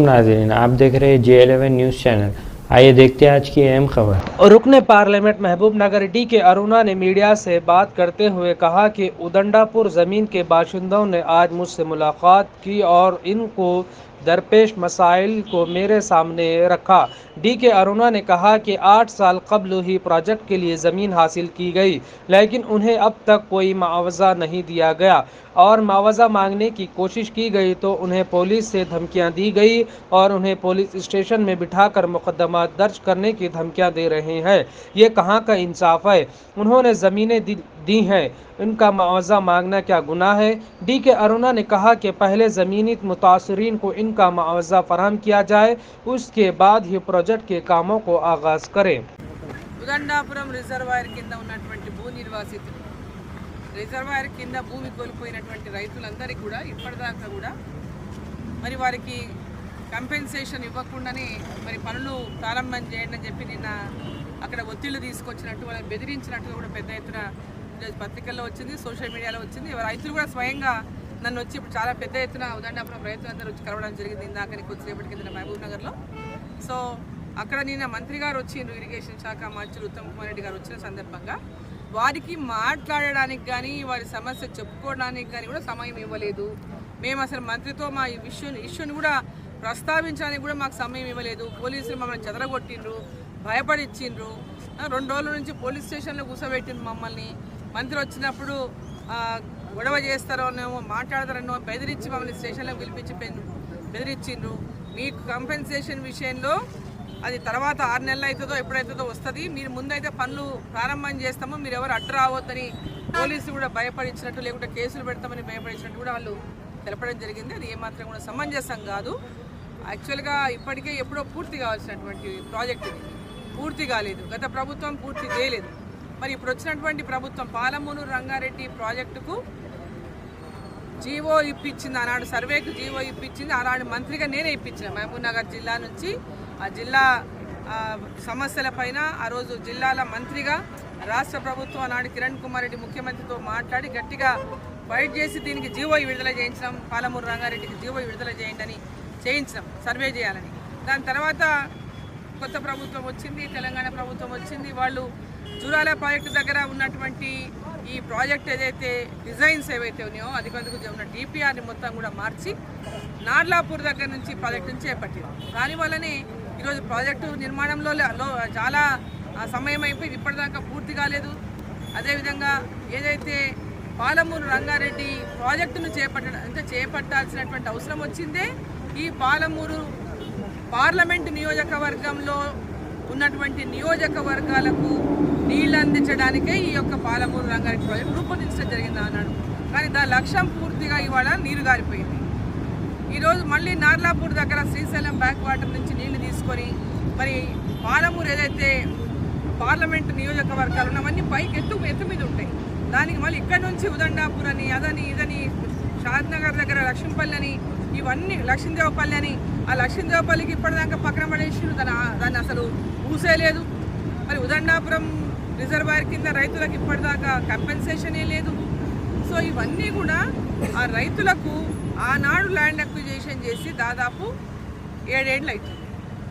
नाज़रीन, आप देख रहे हैं J11 न्यूज़ चैनल। आइए देखते हैं आज की अहम खबर। रुकने पार्लियामेंट महबूब नगर डी के अरुणा ने मीडिया से बात करते हुए कहा कि उदंडापुर ज़मीन के बाशिंदों ने आज मुझसे मुलाकात की और इनको दरपेश मसाइल को मेरे सामने रखा। डी के अरुणा ने कहा कि 8 साल कबल ही प्रोजेक्ट के लिए ज़मीन हासिल की गई, लेकिन उन्हें अब तक कोई मुआवजा नहीं दिया गया और मुआवजा मांगने की कोशिश की गई तो उन्हें पुलिस से धमकियां दी गई और उन्हें पुलिस स्टेशन में बिठाकर मुकदमा दर्ज करने की धमकियां दे रहे हैं। ये कहाँ का इंसाफ है? उन्होंने ज़मीनें दी हैं, इनका मुआवजा मांगना क्या गुनाह है? डी के अरुणा ने कहा कि पहले ज़मीनी मुतासरीन को इनका मुआवजा फराहम किया जाए, उसके बाद ही प्रोजेक्ट के कामों को आगाज़ करें। ఉదండాపురం రిజర్వాయర్ కింద ఉన్నటువంటి భూ నిర్వాసితులు, రిజర్వాయర్ కింద భూమి కోల్పోయినటువంటి రైతులందరికీ కూడా ఇప్పటిదాకా కూడా మరి వారికి కంపెన్సేషన్ ఇవ్వకుండానే మరి పనులు ప్రారంభం చేయండి అని చెప్పి నిన్న అక్కడ ఒత్తిళ్లు తీసుకొచ్చినట్టు వాళ్ళని బెదిరించినట్టు కూడా పెద్ద ఎత్తున ఈరోజు పత్రికల్లో వచ్చింది, సోషల్ మీడియాలో వచ్చింది. రైతులు కూడా స్వయంగా నన్ను వచ్చి ఇప్పుడు చాలా పెద్ద ఎత్తున ఉదండాపురం రైతులందరూ వచ్చి కలవడం జరిగింది ఇందాకని కొద్దిసేపటి కింద మహబూబ్ నగర్లో. సో అక్కడ నిన్న మంత్రి గారు వచ్చిండ్రు, ఇరిగేషన్ శాఖ మంత్రులు ఉత్తమ్ కుమార్ రెడ్డి గారు వచ్చిన సందర్భంగా వారికి మాట్లాడడానికి కానీ వారి సమస్య చెప్పుకోవడానికి కానీ కూడా సమయం ఇవ్వలేదు. మేము అసలు మంత్రితో మా ఇష్యూని కూడా ప్రస్తావించడానికి కూడా మాకు సమయం ఇవ్వలేదు. పోలీసులు మమ్మల్ని చెదరగొట్టిండ్రు, భయపడిచ్చిండ్రు. 2 రోజుల నుంచి పోలీస్ స్టేషన్లో కూర్చోబెట్టిండ్రు మమ్మల్ని. మంత్రి వచ్చినప్పుడు గొడవ చేస్తారోనేమో మాట్లాడతారనో బెదిరించి మమ్మల్ని స్టేషన్లో పిలిపించి బెదిరించిండ్రు. మీకు కంపెన్సేషన్ విషయంలో అది తర్వాత 6 నెలలు అవుతుందో ఎప్పుడైతుందో వస్తుంది, మీరు ముందైతే పనులు ప్రారంభం చేస్తామో మీరు ఎవరు అడ్డు రావద్దని పోలీసులు కూడా భయపడించినట్టు, లేకుంటే కేసులు పెడతామని భయపడించినట్టు కూడా వాళ్ళు తెలపడం జరిగింది. అది ఏమాత్రం కూడా సమంజసం కాదు. యాక్చువల్గా ఇప్పటికే ఎప్పుడో పూర్తి కావాల్సినటువంటి ప్రాజెక్ట్ ఇది పూర్తి కాలేదు. గత ప్రభుత్వం పూర్తి చేయలేదు. మరి ఇప్పుడు వచ్చినటువంటి ప్రభుత్వం పాలమూరు రంగారెడ్డి ప్రాజెక్టుకు జీవో ఇప్పించింది. ఆనాడు సర్వేకు జీవో ఇప్పించింది. ఆనాడు మంత్రిగా నేనే ఇప్పించిన మహబూబ్ నగర్ జిల్లా నుంచి ఆ జిల్లా సమస్యల పైన ఆ రోజు జిల్లాల మంత్రిగా రాష్ట్ర ప్రభుత్వం ఆనాడు కిరణ్ కుమార్ రెడ్డి ముఖ్యమంత్రితో మాట్లాడి గట్టిగా ఫైట్ చేసి దీనికి జీవో విడుదల చేయించడం, పాలమూరు రంగారెడ్డికి జీవో విడుదల చేయండి అని చేయించడం, సర్వే చేయాలని. దాని తర్వాత కొత్త ప్రభుత్వం వచ్చింది, తెలంగాణ ప్రభుత్వం వచ్చింది. వాళ్ళు జూరాల ప్రాజెక్టు దగ్గర ఉన్నటువంటి ఈ ప్రాజెక్ట్ ఏదైతే డిజైన్స్ ఏవైతే ఉన్నాయో అది కొందుకు ఉన్న డిపిఆర్ని మొత్తం కూడా మార్చి నార్లాపూర్ దగ్గర నుంచి ప్రాజెక్టు నుంచి చేపట్టింది. దానివల్లనే ఈరోజు ప్రాజెక్టు నిర్మాణంలో చాలా సమయం అయిపోయింది, ఇప్పటిదాకా పూర్తి కాలేదు. అదేవిధంగా ఏదైతే పాలమూరు రంగారెడ్డి ప్రాజెక్టును చేపట్టాల్సినటువంటి అవసరం వచ్చిందే ఈ పాలమూరు పార్లమెంటు నియోజకవర్గంలో ఉన్నటువంటి నియోజకవర్గాలకు నీళ్ళు అందించడానికే ఈ యొక్క పాలమూరు రంగారెడ్డి ప్రాజెక్టు రూపొందించడం జరిగింది అన్నాడు. కానీ దాని లక్ష్యం పూర్తిగా ఇవాళ నీరు గారిపోయింది. ఈరోజు మళ్ళీ నార్లాపూర్ దగ్గర శ్రీశైలం బ్యాక్ వాటర్ నుంచి నీళ్లు తీసుకొని మరి పాలమూరు ఏదైతే పార్లమెంటు నియోజకవర్గాలు ఉన్నవన్నీ పైకి ఎత్తు మీద ఉంటాయి. దానికి మళ్ళీ ఇక్కడ నుంచి ఉదండాపూర్ అని అదని ఇదని షాద్నగర్ దగ్గర లక్ష్మీపల్లి అని ఇవన్నీ లక్ష్మీదేవపల్లి అని ఆ లక్ష్మీదేవపల్లికి ఇప్పటిదాకా పక్కన పడేసి దాన్ని అసలు ఊసేలేదు. మరి ఉదండాపురం రిజర్వాయర్ కింద రైతులకు ఇప్పటిదాకా కంపెన్సేషనే లేదు. సో ఇవన్నీ కూడా ఆ రైతులకు ఆనాడు ల్యాండ్ అక్విజిషన్ చేసి దాదాపు 7 ఏళ్ళు అవుతుంది.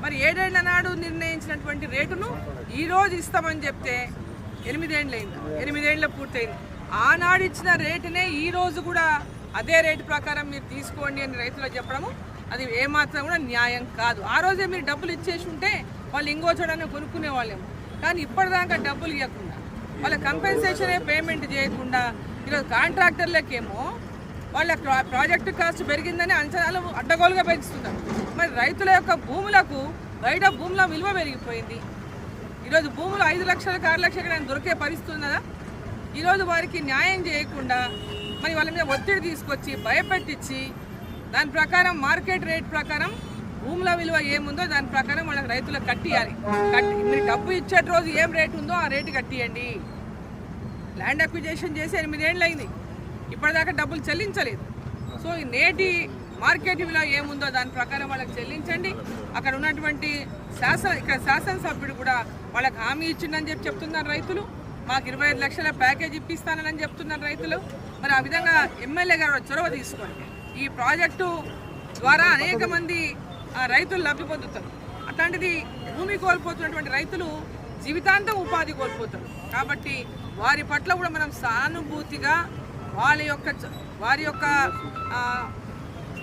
మరి 7 ఏళ్ల నాడు నిర్ణయించినటువంటి రేటును ఈరోజు ఇస్తామని చెప్తే 8 ఏళ్ళు అయింది, 8 ఏళ్ళ పూర్తయింది. ఆనాడు ఇచ్చిన రేటునే ఈరోజు కూడా అదే రేటు ప్రకారం మీరు తీసుకోండి అని రైతులకు చెప్పడము అది ఏమాత్రం కూడా న్యాయం కాదు. ఆ రోజే మీరు డబ్బులు ఇచ్చేసి ఉంటే వాళ్ళు ఇంకో చోటనే కొనుక్కునే వాళ్ళేమో. కానీ ఇప్పటిదాకా డబ్బులు ఇవ్వకుండా వాళ్ళ కంపెన్సేషనే పేమెంట్ చేయకుండా ఈరోజు కాంట్రాక్టర్లకేమో వాళ్ళ ప్రాజెక్టు కాస్ట్ పెరిగిందని అంచనాలు అడ్డగోలుగా పెంచుతున్నారు. మరి రైతుల యొక్క భూములకు బయట భూముల విలువ పెరిగిపోయింది. ఈరోజు భూములు 5 లక్షలకు 6 లక్షలకు దొరికే పరిస్థితి ఉన్నదా? ఈరోజు వారికి న్యాయం చేయకుండా మరి వాళ్ళ మీద ఒత్తిడి తీసుకొచ్చి భయపెట్టించి దాని ప్రకారం మార్కెట్ రేట్ ప్రకారం భూముల విలువ ఏముందో దాని ప్రకారం వాళ్ళకి రైతులకు కట్టియాలి. మీరు డబ్బు ఇచ్చే రోజు ఏం రేటు ఉందో ఆ రేటు కట్టియండి. ల్యాండ్ అక్విజిషన్ చేసి 8 ఏళ్ళు అయింది, ఇప్పటిదాకా డబ్బులు చెల్లించలేదు. సో ఈ నేటి మార్కెట్ విలువ ఏముందో దాని ప్రకారం వాళ్ళకి చెల్లించండి. అక్కడ ఉన్నటువంటి శాసనసభ్యుడు కూడా వాళ్ళకి హామీ ఇచ్చిందని చెప్తున్నారు రైతులు. మాకు 25 లక్షల ప్యాకేజ్ ఇప్పిస్తానని చెప్తున్నారు రైతులు. మరి ఆ విధంగా ఎమ్మెల్యే గారు చొరవ తీసుకోండి. ఈ ప్రాజెక్టు ద్వారా అనేక మంది రైతులు లబ్ధి పొందుతారు. అట్లాంటిది భూమి కోల్పోతున్నటువంటి రైతులు జీవితాంతం ఉపాధి కోల్పోతారు. కాబట్టి వారి పట్ల కూడా మనం సానుభూతిగా వారి యొక్క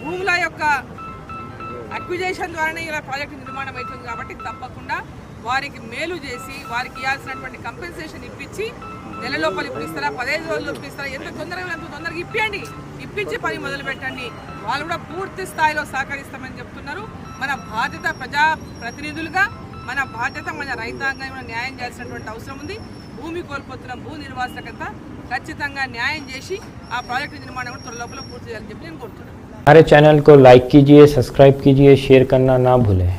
భూముల యొక్క అక్విజేషన్ ద్వారానే ఇలా ప్రాజెక్టు నిర్మాణం అవుతుంది. కాబట్టి తప్పకుండా వారికి మేలు చేసి వారికి ఇవ్వాల్సినటువంటి కంపెన్సేషన్ ఇప్పించి నెల లోపల ఇప్పుడు ఇస్తారా, 15 రోజులు ఇస్తారా, ఎంత తొందరగా ఇప్పించి పని మొదలు పెట్టండి. వాళ్ళు కూడా పూర్తి స్థాయిలో సహకరిస్తామని చెప్తున్నారు. మన బాధ్యత ప్రజా ప్రతినిధులుగా మన బాధ్యత మన రైతాంగం న్యాయం చేయాల్సినటువంటి అవసరం ఉంది. భూమి కోల్పోతున్న భూ నిర్వాసితులకంతా ఖచ్చితంగా న్యాయం చేసి ఆ ప్రాజెక్టు నిర్మాణం కూడా త్వరలోపల పూర్తి చేయాలని చెప్పి నేను కోరుతున్నాను. हमारे चैनल को लाइक कीजिए, सब्सक्राइब कीजिए, शेयर करना ना भूलें।